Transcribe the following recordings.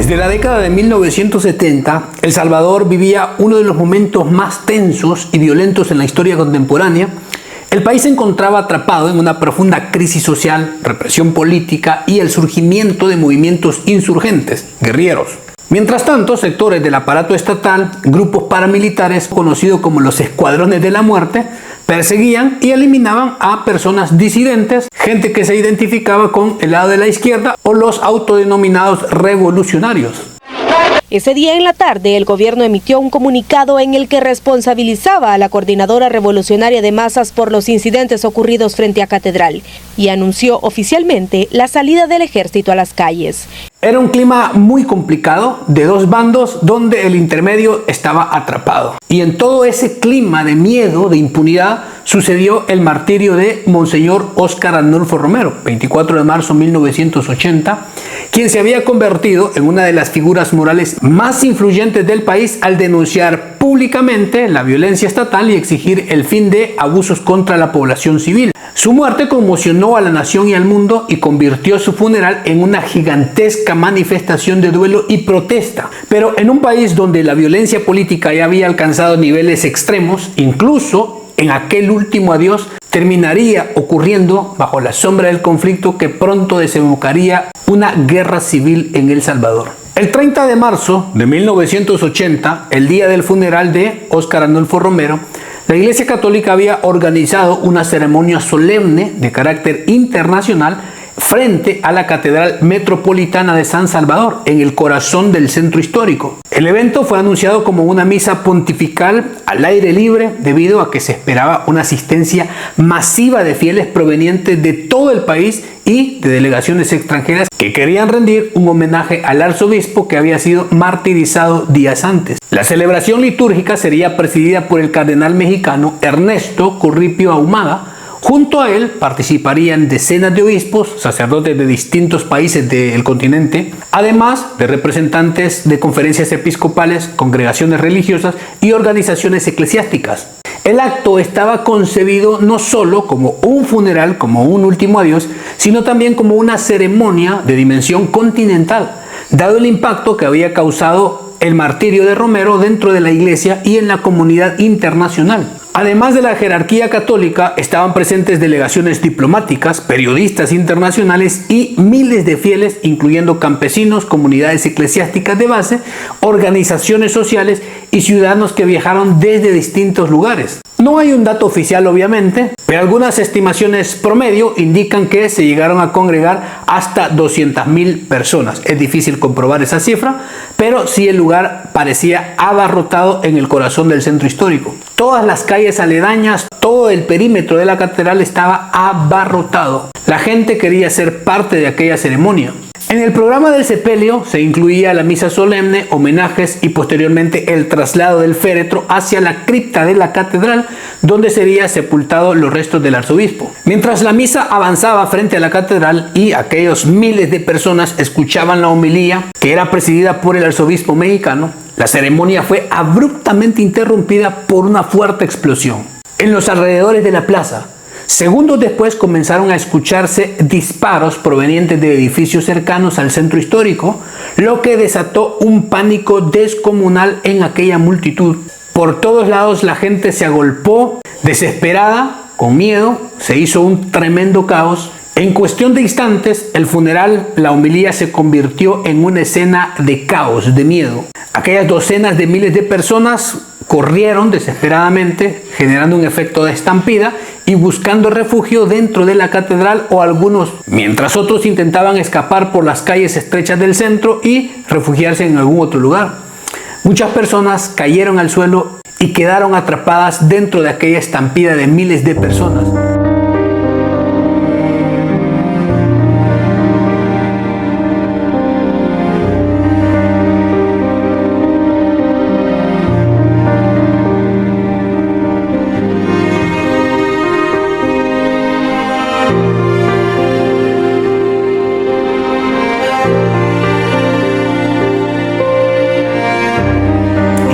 Desde la década de 1970, El Salvador vivía uno de los momentos más tensos y violentos en la historia contemporánea. El país se encontraba atrapado en una profunda crisis social, represión política y el surgimiento de movimientos insurgentes, guerrilleros. Mientras tanto, sectores del aparato estatal, grupos paramilitares conocidos como los Escuadrones de la Muerte, perseguían y eliminaban a personas disidentes, gente que se identificaba con el lado de la izquierda o los autodenominados revolucionarios. Ese día en la tarde, el gobierno emitió un comunicado en el que responsabilizaba a la Coordinadora Revolucionaria de Masas por los incidentes ocurridos frente a Catedral y anunció oficialmente la salida del ejército a las calles. Era un clima muy complicado de dos bandos donde el intermedio estaba atrapado. Y en todo ese clima de miedo, de impunidad, sucedió el martirio de Monseñor Óscar Arnulfo Romero, 24 de marzo de 1980, quien se había convertido en una de las figuras morales más influyentes del país al denunciar públicamente la violencia estatal y exigir el fin de abusos contra la población civil. Su muerte conmocionó a la nación y al mundo y convirtió su funeral en una gigantesca manifestación de duelo y protesta. Pero en un país donde la violencia política ya había alcanzado niveles extremos, incluso en aquel último adiós terminaría ocurriendo bajo la sombra del conflicto que pronto desembocaría una guerra civil en El Salvador. El 30 de marzo de 1980, el día del funeral de Óscar Arnulfo Romero, la Iglesia Católica había organizado una ceremonia solemne de carácter internacional frente a la Catedral Metropolitana de San Salvador, en el corazón del centro histórico. El evento fue anunciado como una misa pontifical al aire libre debido a que se esperaba una asistencia masiva de fieles provenientes de todo el país y de delegaciones extranjeras que querían rendir un homenaje al arzobispo que había sido martirizado días antes. La celebración litúrgica sería presidida por el cardenal mexicano Ernesto Corripio Ahumada. Junto a él participarían decenas de obispos, sacerdotes de distintos países del continente, además de representantes de conferencias episcopales, congregaciones religiosas y organizaciones eclesiásticas. El acto estaba concebido no solo como un funeral, como un último adiós, sino también como una ceremonia de dimensión continental, dado el impacto que había causado el martirio de Romero dentro de la Iglesia y en la comunidad internacional. Además de la jerarquía católica, estaban presentes delegaciones diplomáticas, periodistas internacionales y miles de fieles, incluyendo campesinos, comunidades eclesiásticas de base, organizaciones sociales y ciudadanos que viajaron desde distintos lugares. No hay un dato oficial, obviamente, pero algunas estimaciones promedio indican que se llegaron a congregar hasta 200.000 personas. Es difícil comprobar esa cifra, pero sí el lugar parecía abarrotado en el corazón del centro histórico. Todas las calles aledañas, todo el perímetro de la catedral estaba abarrotado. La gente quería ser parte de aquella ceremonia. En el programa del sepelio se incluía la misa solemne, homenajes y posteriormente el traslado del féretro hacia la cripta de la catedral, donde sería sepultado los restos del arzobispo. Mientras la misa avanzaba frente a la catedral y aquellos miles de personas escuchaban la homilía, que era presidida por el arzobispo mexicano, la ceremonia fue abruptamente interrumpida por una fuerte explosión. En los alrededores de la plaza, segundos después comenzaron a escucharse disparos provenientes de edificios cercanos al centro histórico, lo que desató un pánico descomunal en aquella multitud. Por todos lados la gente se agolpó, desesperada, con miedo, se hizo un tremendo caos. En cuestión de instantes, el funeral, la homilía se convirtió en una escena de caos, de miedo. Aquellas docenas de miles de personas corrieron desesperadamente, generando un efecto de estampida y buscando refugio dentro de la catedral o algunos, mientras otros intentaban escapar por las calles estrechas del centro y refugiarse en algún otro lugar. Muchas personas cayeron al suelo y quedaron atrapadas dentro de aquella estampida de miles de personas.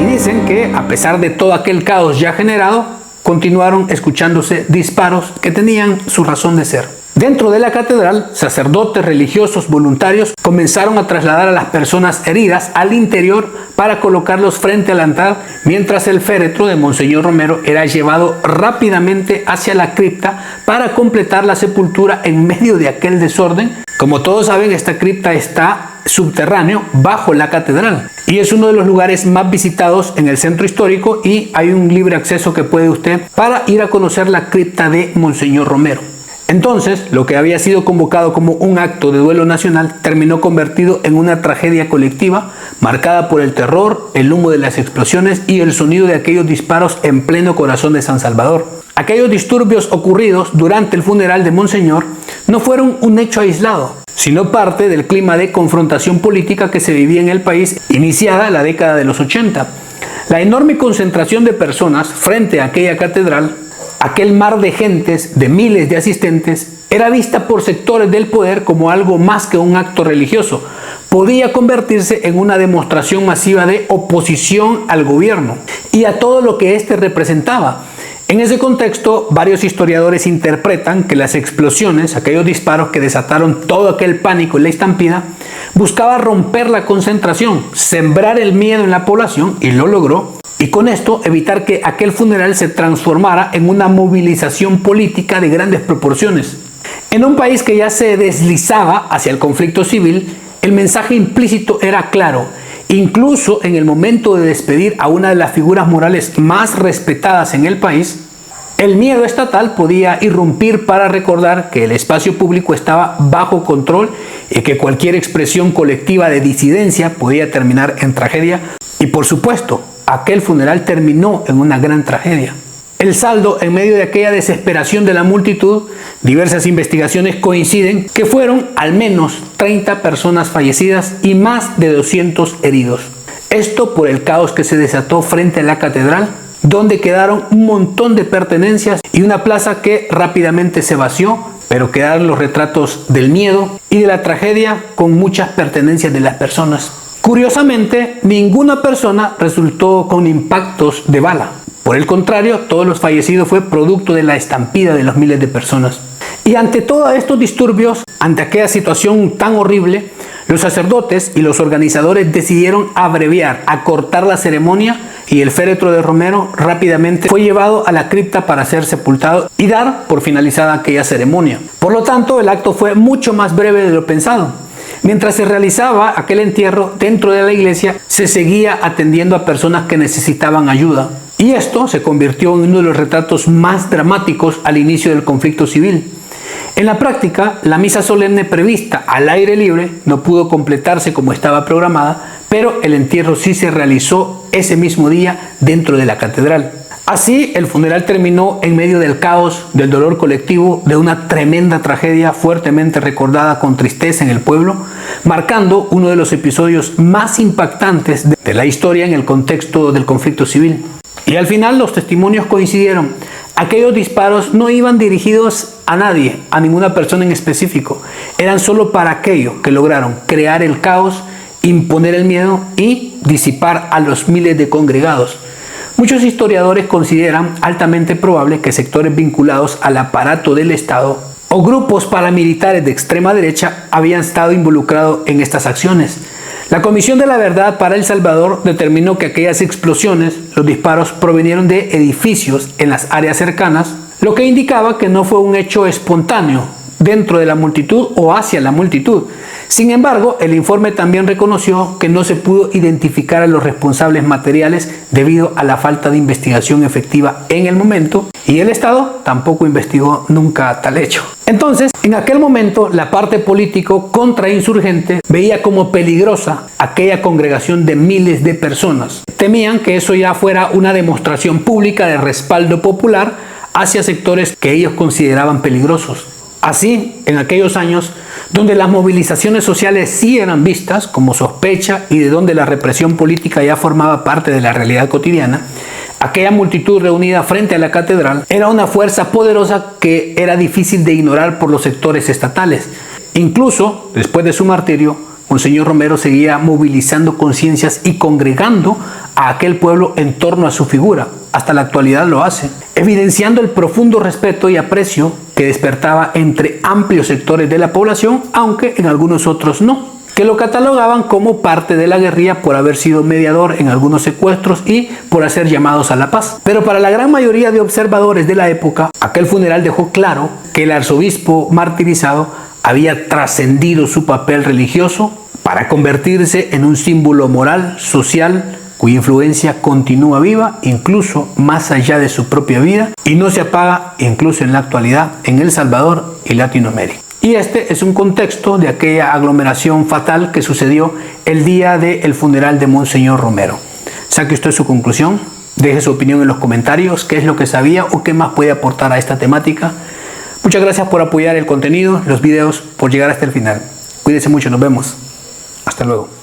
Dicen que a pesar de todo aquel caos ya generado, continuaron escuchándose disparos que tenían su razón de ser. Dentro de la catedral, sacerdotes, religiosos, voluntarios comenzaron a trasladar a las personas heridas al interior para colocarlos frente al altar, mientras el féretro de Monseñor Romero era llevado rápidamente hacia la cripta para completar la sepultura en medio de aquel desorden. Como todos saben, esta cripta está subterráneo bajo la catedral y es uno de los lugares más visitados en el centro histórico, y hay un libre acceso que puede usted para ir a conocer la cripta de Monseñor Romero. Entonces, lo que había sido convocado como un acto de duelo nacional terminó convertido en una tragedia colectiva marcada por el terror, el humo de las explosiones y el sonido de aquellos disparos en pleno corazón de San Salvador. Aquellos disturbios ocurridos durante el funeral de Monseñor no fueron un hecho aislado, sino parte del clima de confrontación política que se vivía en el país iniciada la década de los 80. La enorme concentración de personas frente a aquella catedral, aquel mar de gentes, de miles de asistentes, era vista por sectores del poder como algo más que un acto religioso. Podía convertirse en una demostración masiva de oposición al gobierno y a todo lo que éste representaba. En ese contexto, varios historiadores interpretan que las explosiones, aquellos disparos que desataron todo aquel pánico y la estampida, buscaba romper la concentración, sembrar el miedo en la población, y lo logró, y con esto evitar que aquel funeral se transformara en una movilización política de grandes proporciones. En un país que ya se deslizaba hacia el conflicto civil, el mensaje implícito era claro. Incluso en el momento de despedir a una de las figuras morales más respetadas en el país, el miedo estatal podía irrumpir para recordar que el espacio público estaba bajo control y que cualquier expresión colectiva de disidencia podía terminar en tragedia. Y por supuesto, aquel funeral terminó en una gran tragedia. El saldo, en medio de aquella desesperación de la multitud, diversas investigaciones coinciden que fueron al menos 30 personas fallecidas y más de 200 heridos. Esto por el caos que se desató frente a la catedral, donde quedaron un montón de pertenencias y una plaza que rápidamente se vació, pero quedaron los retratos del miedo y de la tragedia con muchas pertenencias de las personas. Curiosamente, ninguna persona resultó con impactos de bala. Por el contrario, todos los fallecidos fue producto de la estampida de los miles de personas. Y ante todos estos disturbios, ante aquella situación tan horrible, los sacerdotes y los organizadores decidieron abreviar, acortar la ceremonia, y el féretro de Romero rápidamente fue llevado a la cripta para ser sepultado y dar por finalizada aquella ceremonia. Por lo tanto, el acto fue mucho más breve de lo pensado. Mientras se realizaba aquel entierro dentro de la iglesia, se seguía atendiendo a personas que necesitaban ayuda. Y esto se convirtió en uno de los retratos más dramáticos al inicio del conflicto civil. En la práctica, la misa solemne prevista al aire libre no pudo completarse como estaba programada, pero el entierro sí se realizó ese mismo día dentro de la catedral. Así, el funeral terminó en medio del caos, del dolor colectivo, de una tremenda tragedia fuertemente recordada con tristeza en el pueblo, marcando uno de los episodios más impactantes de la historia en el contexto del conflicto civil. Y al final los testimonios coincidieron. Aquellos disparos no iban dirigidos a nadie, a ninguna persona en específico. Eran solo para aquello que lograron crear el caos, imponer el miedo y disipar a los miles de congregados. Muchos historiadores consideran altamente probable que sectores vinculados al aparato del Estado o grupos paramilitares de extrema derecha habían estado involucrados en estas acciones. La Comisión de la Verdad para El Salvador determinó que aquellas explosiones, los disparos, provenieron de edificios en las áreas cercanas, lo que indicaba que no fue un hecho espontáneo dentro de la multitud o hacia la multitud. Sin embargo, el informe también reconoció que no se pudo identificar a los responsables materiales debido a la falta de investigación efectiva en el momento, y el Estado tampoco investigó nunca tal hecho. Entonces, en aquel momento, la parte político contrainsurgente veía como peligrosa aquella congregación de miles de personas. Temían que eso ya fuera una demostración pública de respaldo popular hacia sectores que ellos consideraban peligrosos. Así, en aquellos años, donde las movilizaciones sociales sí eran vistas como sospecha y de donde la represión política ya formaba parte de la realidad cotidiana, aquella multitud reunida frente a la catedral era una fuerza poderosa que era difícil de ignorar por los sectores estatales. Incluso, después de su martirio, Monseñor Romero seguía movilizando conciencias y congregando a aquel pueblo en torno a su figura. Hasta la actualidad lo hace, evidenciando el profundo respeto y aprecio que despertaba entre amplios sectores de la población, aunque en algunos otros no, que lo catalogaban como parte de la guerrilla por haber sido mediador en algunos secuestros y por hacer llamados a la paz. Pero para la gran mayoría de observadores de la época, aquel funeral dejó claro que el arzobispo martirizado había trascendido su papel religioso para convertirse en un símbolo moral, social, cuya influencia continúa viva incluso más allá de su propia vida y no se apaga incluso en la actualidad en El Salvador y Latinoamérica. Y este es un contexto de aquella aglomeración fatal que sucedió el día del funeral de Monseñor Romero. Saque usted su conclusión, deje su opinión en los comentarios, qué es lo que sabía o qué más puede aportar a esta temática. Muchas gracias por apoyar el contenido, los videos, por llegar hasta el final. Cuídense mucho, nos vemos. Hasta luego.